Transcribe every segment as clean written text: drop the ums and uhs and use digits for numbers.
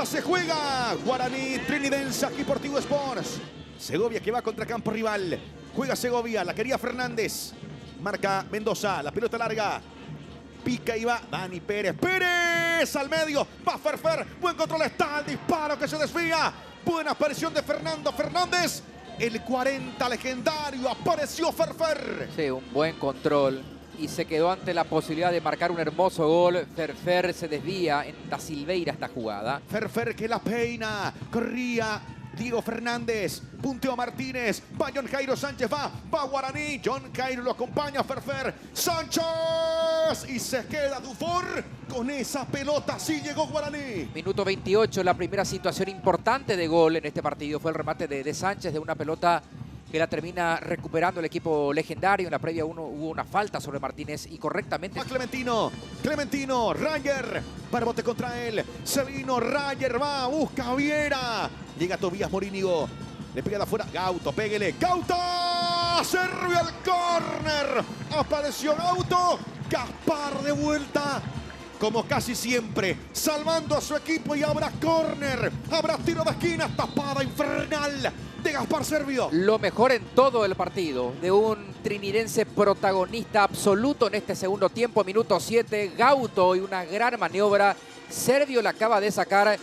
Ya se juega Guaraní Trinidense aquí por Tigo Sports. Segovia que va contra campo rival. Juega Segovia, la quería Fernández. Marca Mendoza, la pelota larga. Pica y va Dani Pérez. Pérez al medio. Va Ferfer. Buen control está. El disparo que se desvía. Buena aparición de Fernando Fernández. El 40 legendario. Apareció Ferfer. Sí, un buen control. Y se quedó ante la posibilidad de marcar un hermoso gol. Ferfer se desvía en Da Silveira esta jugada. Ferfer que la peina. Corría Diego Fernández. Punteó Martínez. Va John Jairo Sánchez. Va Guaraní. John Jairo lo acompaña. Ferfer. Sánchez. Y se queda Dufour. Con esa pelota sí llegó Guaraní. Minuto 28, la primera situación importante de gol en este partido fue el remate de Sánchez de una pelota que la termina recuperando el equipo legendario. En la previa hubo una falta sobre Martínez y correctamente... Va Clementino, Rayer, para bote contra él. Se vino, Rayer va, busca Viera. Llega Tobías Morínigo, le pega de afuera, Gauto, péguele, Gauto, Servio al córner. Apareció Gauto, Gaspar de vuelta. Como casi siempre, salvando a su equipo y habrá córner, habrá tiro de esquina, tapada infernal de Gaspar Servio. Lo mejor en todo el partido de un trinidense protagonista absoluto en este segundo tiempo, minuto 7, Gauto y una gran maniobra. Servio le acaba de sacar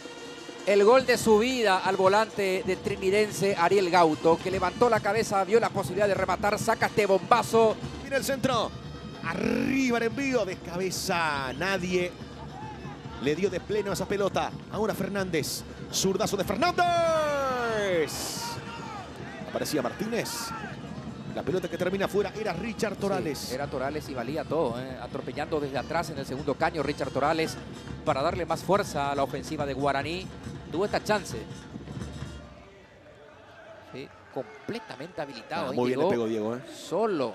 el gol de su vida al volante de trinidense Ariel Gauto, que levantó la cabeza, vio la posibilidad de rematar, saca este bombazo. Mira el centro. Arriba el envío de cabeza. Nadie le dio de pleno a esa pelota. Ahora Fernández. Zurdazo de Fernández. Aparecía Martínez. La pelota que termina afuera era Richard Torales. Sí, era Torales y valía todo, atropellando desde atrás en el segundo caño Richard Torales para darle más fuerza a la ofensiva de Guaraní. Tuvo esta chance. Sí, completamente habilitado. Muy bien le pegó Diego. Solo.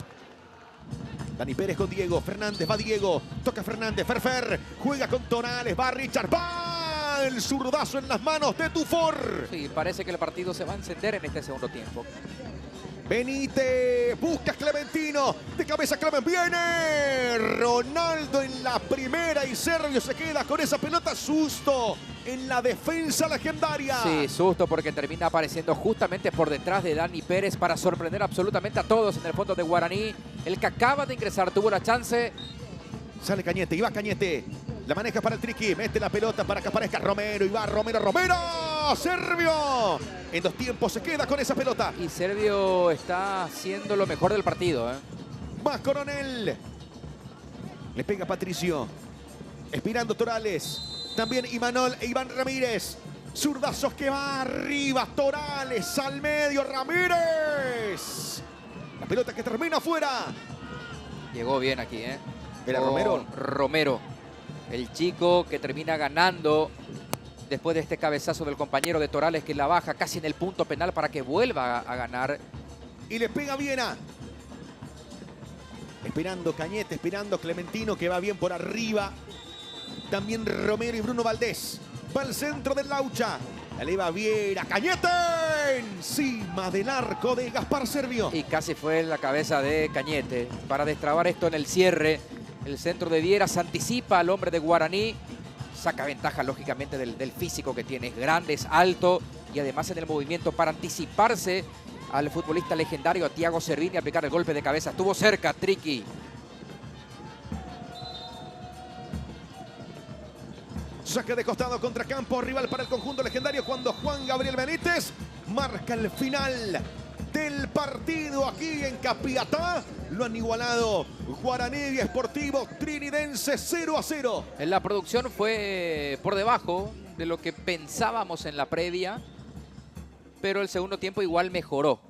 Dani Pérez con Diego. Fernández, va Diego. Toca Fernández. Ferfer. Juega con Torales. Va Richard. Va el zurdazo en las manos de Dufour. Sí, parece que el partido se va a encender en este segundo tiempo. Benítez, busca Clementino, de cabeza Clemen, viene Ronaldo en la primera y Servio se queda con esa pelota. Susto en la defensa legendaria. Sí, susto porque termina apareciendo justamente por detrás de Dani Pérez para sorprender absolutamente a todos en el fondo de Guaraní. El que acaba de ingresar tuvo la chance. Sale Cañete, y va Cañete. La maneja para el Triqui, mete la pelota para que aparezca Romero, y va Romero, Servio. En dos tiempos se queda con esa pelota. Y Servio está haciendo lo mejor del partido. Va Coronel. Le pega Patricio. Expirando Torales. También Imanol e Iván Ramírez. Zurdazos que va arriba. Torales al medio. Ramírez. La pelota que termina afuera. Llegó bien aquí, Era Romero. Romero. El chico que termina ganando después de este cabezazo del compañero de Torales que la baja casi en el punto penal para que vuelva a ganar. Y le pega Viena. Esperando Cañete, esperando Clementino que va bien por arriba. También Romero y Bruno Valdés. Va al centro del Laucha. La eleva Viera. Cañete encima del arco de Gaspar Servio. Y casi fue la cabeza de Cañete para destrabar esto en el cierre. El centro de Viera se anticipa al hombre de Guaraní. Saca ventaja, lógicamente, del físico que tiene. Es grande, es alto y además en el movimiento para anticiparse al futbolista legendario, a Thiago Servini, a aplicar el golpe de cabeza. Estuvo cerca, Triqui. Saque de costado contra campo, rival para el conjunto legendario cuando Juan Gabriel Benítez marca el final del partido aquí en Capiatá. Lo han igualado Guaraní y Sportivo Trinidense 0-0. La producción fue por debajo de lo que pensábamos en la previa, pero el segundo tiempo igual mejoró.